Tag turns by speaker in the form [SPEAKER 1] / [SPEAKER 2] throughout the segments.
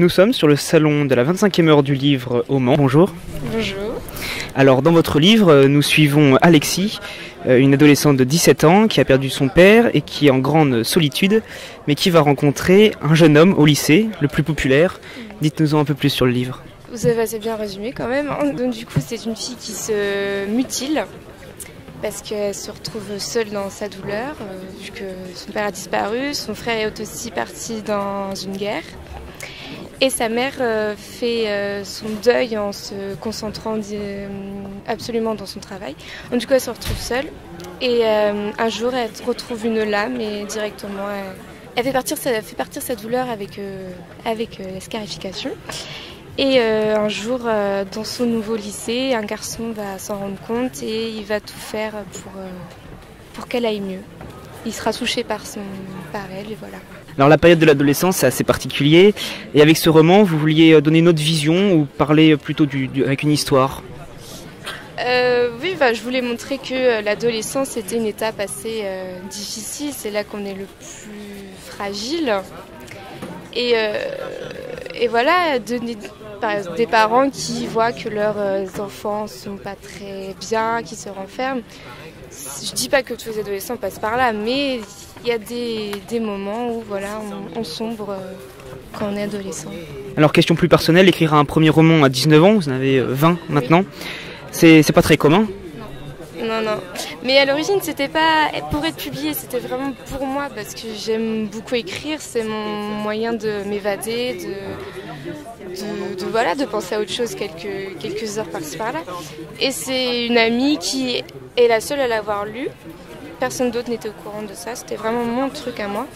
[SPEAKER 1] Nous sommes sur le salon de la 25e heure du livre au Mans. Bonjour.
[SPEAKER 2] Bonjour.
[SPEAKER 1] Alors dans votre livre, nous suivons Alexis, une adolescente de 17 ans qui a perdu son père et qui est en grande solitude, mais qui va rencontrer un jeune homme au lycée, le plus populaire. Dites-nous un peu plus sur le livre.
[SPEAKER 2] Vous avez assez bien résumé quand même. Donc du coup c'est une fille qui se mutile parce qu'elle se retrouve seule dans sa douleur, vu que son père a disparu, son frère est aussi parti dans une guerre. Et sa mère fait son deuil en se concentrant absolument dans son travail. Donc, du coup, elle se retrouve seule. Et un jour, elle retrouve une lame et directement, elle fait partir sa douleur avec la scarification. Et un jour, dans son nouveau lycée, un garçon va s'en rendre compte et il va tout faire pour qu'elle aille mieux. Il sera touché par elle et voilà.
[SPEAKER 1] Alors la période de l'adolescence c'est assez particulier et avec ce roman vous vouliez donner une autre vision ou parler plutôt avec une histoire?
[SPEAKER 2] Oui, je voulais montrer que l'adolescence était une étape assez difficile, c'est là qu'on est le plus fragile et voilà, des parents qui voient que leurs enfants sont pas très bien, qui se renferment. Je dis pas que tous les adolescents passent par là, mais il y a des moments où voilà, on sombre quand on est adolescent.
[SPEAKER 1] Alors question plus personnelle, écrire un premier roman à 19 ans, vous en avez 20 maintenant, oui. C'est pas très commun?
[SPEAKER 2] Non. Mais à l'origine, c'était pas pour être publié, c'était vraiment pour moi parce que j'aime beaucoup écrire, c'est mon moyen de m'évader, de penser à autre chose quelques heures par-ci par-là. Et c'est une amie qui est la seule à l'avoir lu. Personne d'autre n'était au courant de ça, c'était vraiment mon truc à moi.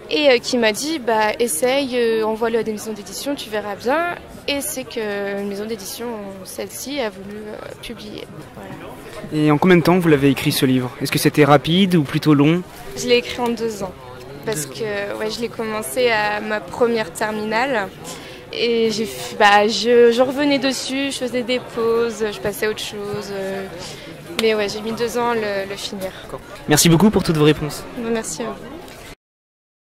[SPEAKER 2] Et qui m'a dit, essaye, envoie-le à des maisons d'édition, tu verras bien. Et c'est qu'une maison d'édition, celle-ci, a voulu publier. Voilà.
[SPEAKER 1] Et en combien de temps vous l'avez écrit ce livre? Est-ce que c'était rapide ou plutôt long?
[SPEAKER 2] Je l'ai écrit en 2 ans. Parce que je l'ai commencé à ma première terminale. Et je revenais dessus, je faisais des pauses, je passais à autre chose. Mais j'ai mis 2 ans à le finir.
[SPEAKER 1] Merci beaucoup pour toutes vos réponses.
[SPEAKER 2] Merci à vous.